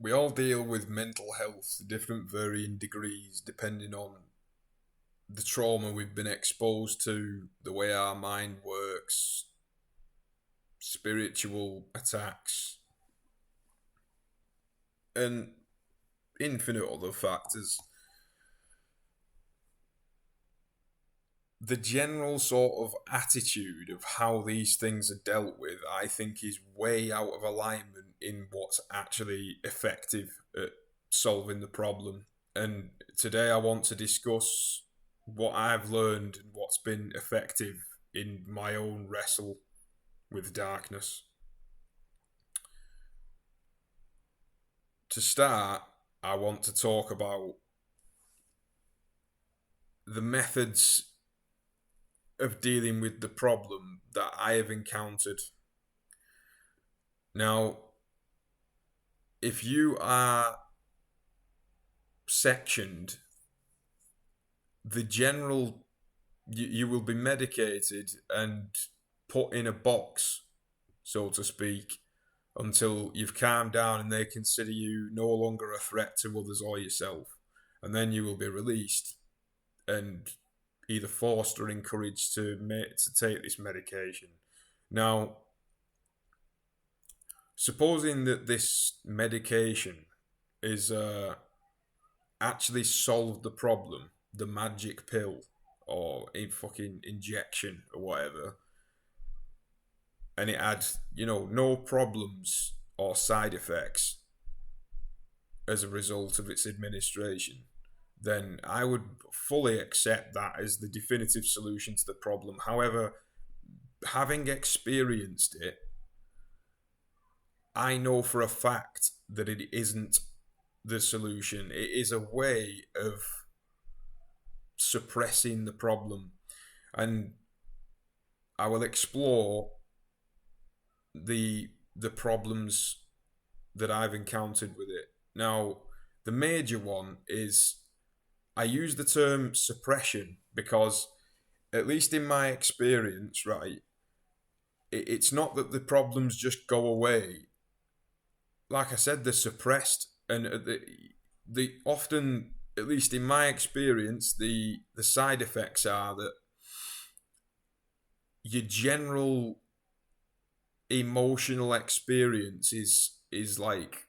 we all deal with mental health to different varying degrees depending on the trauma we've been exposed to, the way our mind works, spiritual attacks, and infinite other factors. The general sort of attitude of how these things are dealt with, I think, is way out of alignment in what's actually effective at solving the problem. And today I want to discuss what I've learned and what's been effective in my own wrestle with darkness. To start, I want to talk about the methods of dealing with the problem that I have encountered. Now, if you are sectioned, the general, you will be medicated and put in a box, so to speak, until you've calmed down and they consider you no longer a threat to others or yourself. And then you will be released and either forced or encouraged to take this medication. Now, supposing that this medication is actually solved the problem, the magic pill or a fucking injection or whatever, and it had, no problems or side effects as a result of its administration, then I would fully accept that as the definitive solution to the problem. However, having experienced it, I know for a fact that it isn't the solution. It is a way of suppressing the problem. And I will explore the problems that I've encountered with it. Now, the major one is I use the term suppression because, at least in my experience, right, it's not that the problems just go away. Like I said, they're suppressed, and the often, at least in my experience, the side effects are that your general emotional experience is like,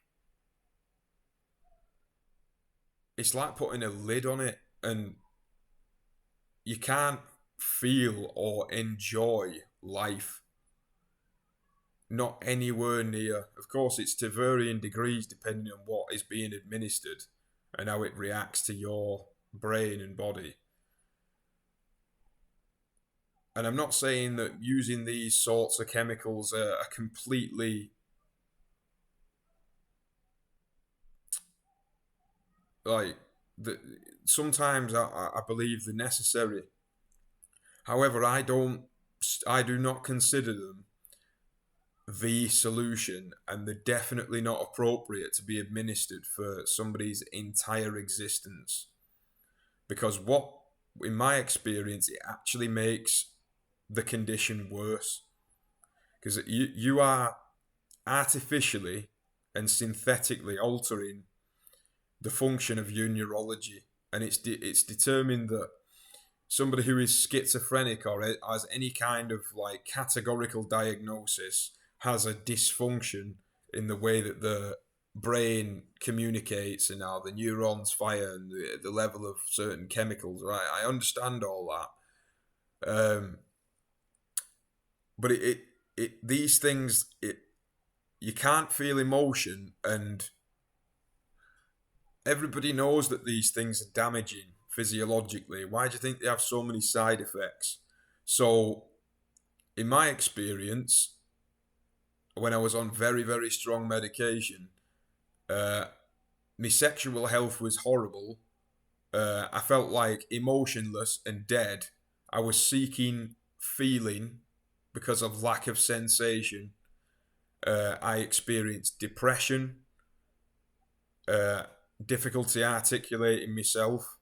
it's like putting a lid on it, and you can't feel or enjoy life. Not anywhere near. Of course, it's to varying degrees depending on what is being administered and how it reacts to your brain and body. And I'm not saying that using these sorts of chemicals are completely like the. Sometimes I believe they're necessary. However, I do not consider them the solution, and they're definitely not appropriate to be administered for somebody's entire existence. Because what, in my experience, it actually makes the condition worse. Because you are artificially and synthetically altering the function of your neurology, and it's determined that somebody who is schizophrenic or has any kind of like categorical diagnosis has a dysfunction in the way that the brain communicates and how the neurons fire and the level of certain chemicals, right? I understand all that. But these things, you can't feel emotion, and everybody knows that these things are damaging physiologically. Why do you think they have so many side effects? So, in my experience, when I was on very, very strong medication, my sexual health was horrible. I felt like emotionless and dead. I was seeking feeling because of lack of sensation. I experienced depression, uh, difficulty articulating myself,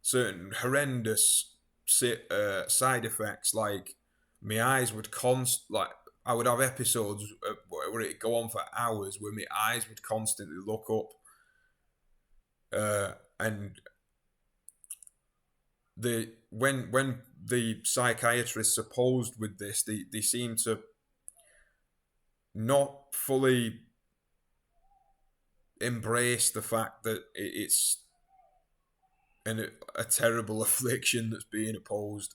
certain horrendous side effects like my eyes would like I would have episodes where it'd go on for hours, where my eyes would constantly look up, and when the psychiatrists opposed with this, they seem to not fully embrace the fact that it's a terrible affliction that's being opposed,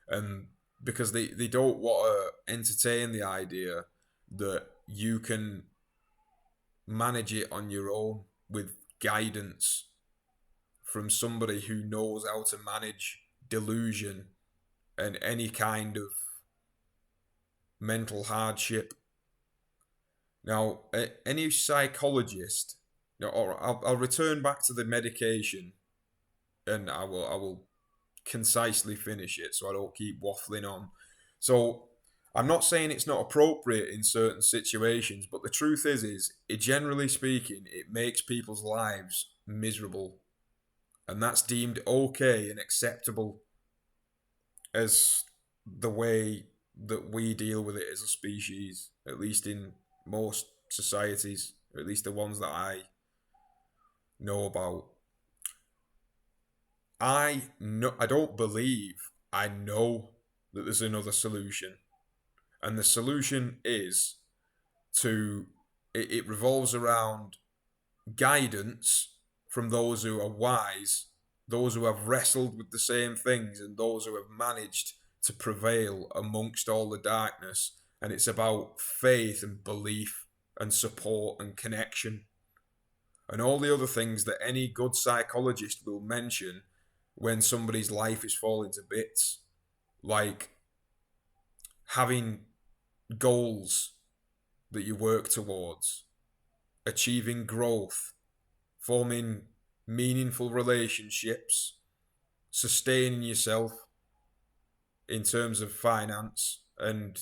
and because they don't want to entertain the idea that you can manage it on your own with guidance from somebody who knows how to manage delusion and any kind of mental hardship. Now, any psychologist, or I'll return back to the medication, and I will concisely finish it so I don't keep waffling on. So I'm not saying it's not appropriate in certain situations, but the truth is it, generally speaking, it makes people's lives miserable, and that's deemed okay and acceptable as the way that we deal with it as a species, at least in most societies, or at least the ones that I know about. I don't believe I know that there's another solution, and the solution is it revolves around guidance from those who are wise, those who have wrestled with the same things, and those who have managed to prevail amongst all the darkness. And it's about faith and belief and support and connection and all the other things that any good psychologist will mention when somebody's life is falling to bits, like having goals that you work towards, achieving growth, forming meaningful relationships, sustaining yourself in terms of finance, and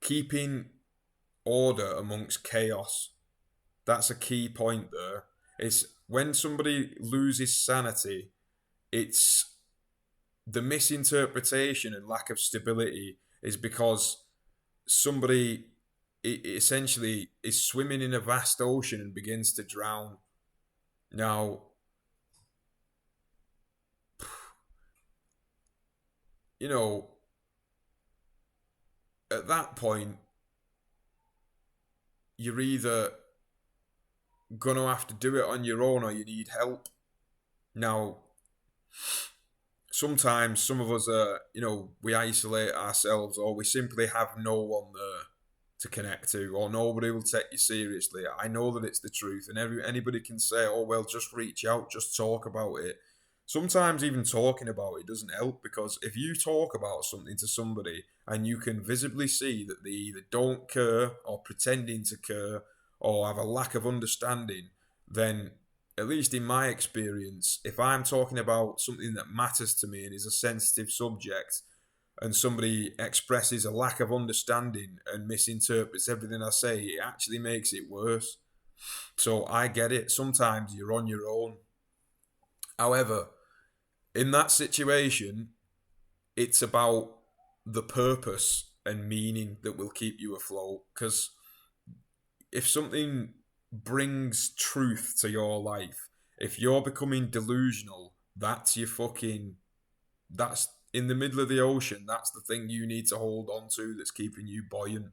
keeping order amongst chaos. That's a key point there. It's when somebody loses sanity, it's the misinterpretation and lack of stability is because somebody essentially is swimming in a vast ocean and begins to drown. Now, you know, at that point, you're either going to have to do it on your own or you need help. Now, sometimes some of us are, we isolate ourselves, or we simply have no one there to connect to, or nobody will take you seriously. I know that it's the truth, and anybody can say, oh, well, just reach out, just talk about it. Sometimes even talking about it doesn't help, because if you talk about something to somebody and you can visibly see that they either don't care or pretending to care or have a lack of understanding, then at least in my experience, if I'm talking about something that matters to me and is a sensitive subject, and somebody expresses a lack of understanding and misinterprets everything I say, it actually makes it worse. So I get it. Sometimes you're on your own. However, in that situation, it's about the purpose and meaning that will keep you afloat. Because if something brings truth to your life, if you're becoming delusional, that's in the middle of the ocean. That's the thing you need to hold on to that's keeping you buoyant.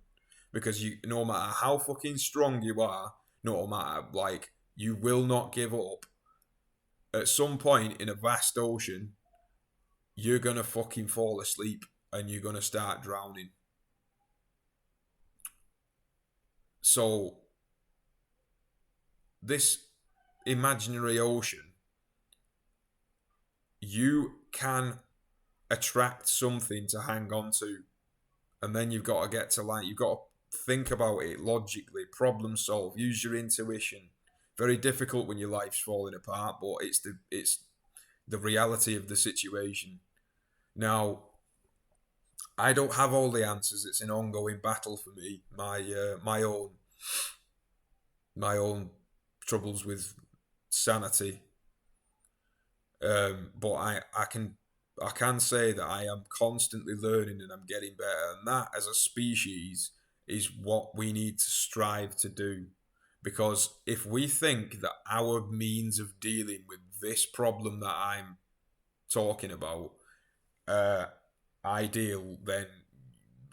Because no matter how fucking strong you are, no matter, you will not give up. At some point in a vast ocean, you're going to fucking fall asleep and you're going to start drowning. So, this imaginary ocean, you can attract something to hang on to, and then you've got to you've got to think about it logically, problem solve, use your intuition. Very difficult when your life's falling apart, but it's the reality of the situation. Now, I don't have all the answers. It's an ongoing battle for me. My own troubles with sanity. But I can I can say that I am constantly learning and I'm getting better. And that, as a species, is what we need to strive to do. Because if we think that our means of dealing with this problem that I'm talking about uh, ideal, then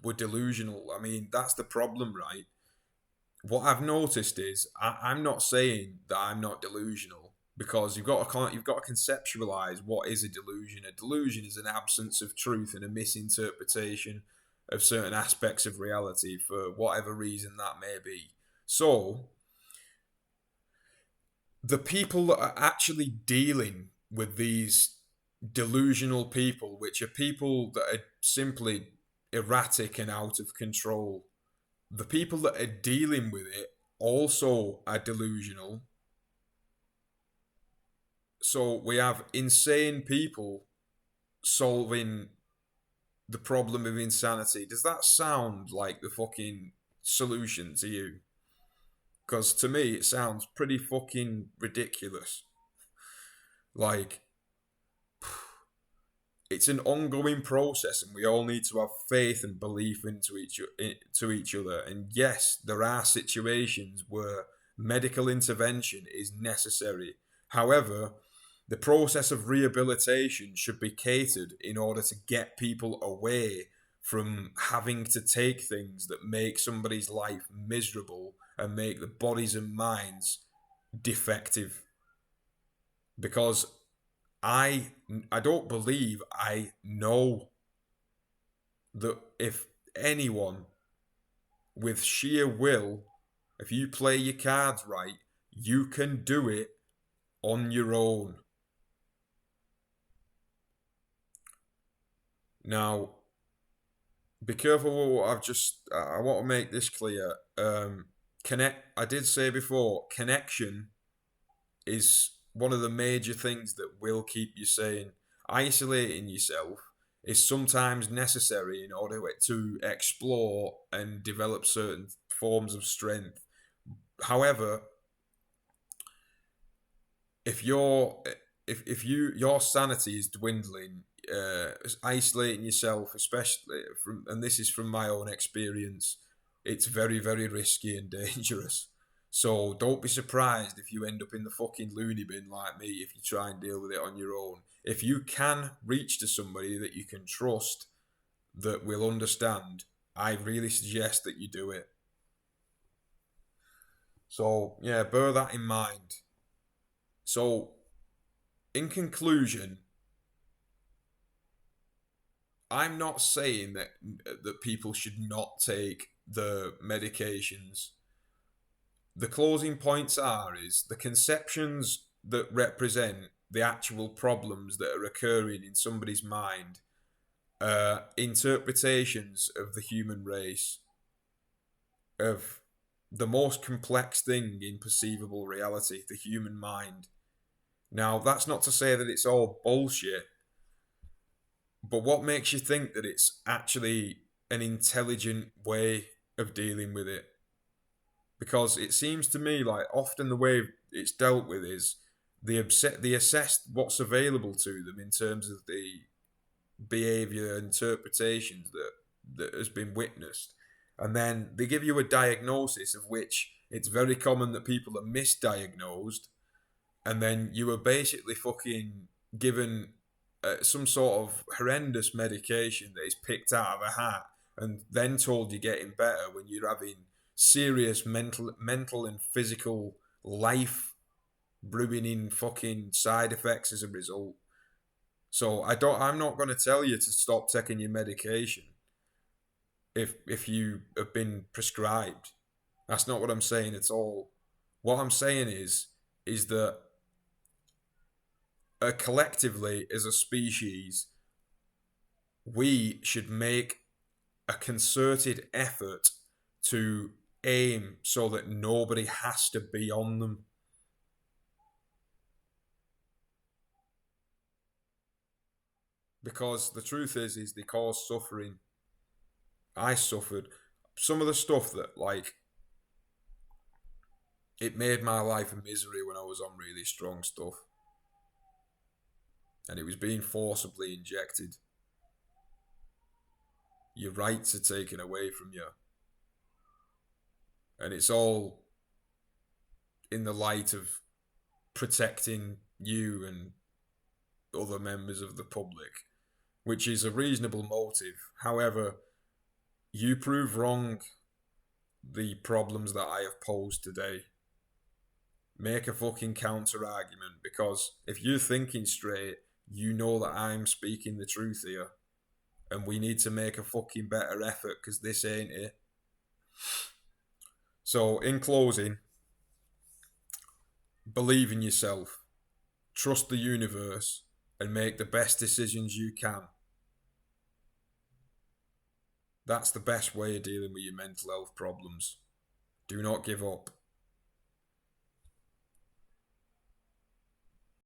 we're delusional. I mean, that's the problem, right? What I've noticed is I'm not saying that I'm not delusional because you've got to conceptualize what is a delusion. A delusion is an absence of truth and a misinterpretation of certain aspects of reality for whatever reason that may be. So the people that are actually dealing with these delusional people, which are people that are simply erratic and out of control, the people that are dealing with it also are delusional. So we have insane people solving the problem of insanity. Does that sound like the fucking solution to you? Because to me, it sounds pretty fucking ridiculous. Like, it's an ongoing process, and we all need to have faith and belief to each other. And yes, there are situations where medical intervention is necessary. However, the process of rehabilitation should be catered in order to get people away from having to take things that make somebody's life miserable and make the bodies and minds defective. Because I I don't believe I know that if anyone with sheer will, if you play your cards right, you can do it on your own. Now, be careful what I've just. I want to make this clear. Connect. I did say before, connection is one of the major things that will keep you sane. Isolating yourself is sometimes necessary in order to explore and develop certain forms of strength. However, if you're if you your sanity is dwindling, isolating yourself, especially from, and this is from my own experience, it's very risky and dangerous. So don't be surprised if you end up in the fucking loony bin like me if you try and deal with it on your own. If you can reach to somebody that you can trust that will understand, I really suggest that you do it. So yeah, bear that in mind. So in conclusion, I'm not saying that people should not take the medications. The closing points are is the conceptions that represent the actual problems that are occurring in somebody's mind, interpretations of the human race, of the most complex thing in perceivable reality, the human mind. Now, that's not to say that it's all bullshit, but what makes you think that it's actually an intelligent way of dealing with it? Because it seems to me like often the way it's dealt with is they assess what's available to them in terms of the behavior interpretations that has been witnessed, and then they give you a diagnosis of which it's very common that people are misdiagnosed, and then you are basically fucking given some sort of horrendous medication that is picked out of a hat and then told you're getting better when you're having serious mental and physical life ruining fucking side effects as a result. So I'm not going to tell you to stop taking your medication if you have been prescribed. That's not what I'm saying at all. What I'm saying is that collectively as a species, we should make a concerted effort to aim so that nobody has to be on them. Because the truth is they cause suffering. I suffered some of the stuff that like it made my life a misery when I was on really strong stuff. and it was being forcibly injected. Your rights are taken away from you. And it's all in the light of protecting you and other members of the public, which is a reasonable motive. However, you prove wrong the problems that I have posed today. Make a fucking counter argument, because if you're thinking straight, you know that I'm speaking the truth here, and we need to make a fucking better effort, because this ain't it. So, in closing, believe in yourself, trust the universe, and make the best decisions you can. That's the best way of dealing with your mental health problems. Do not give up.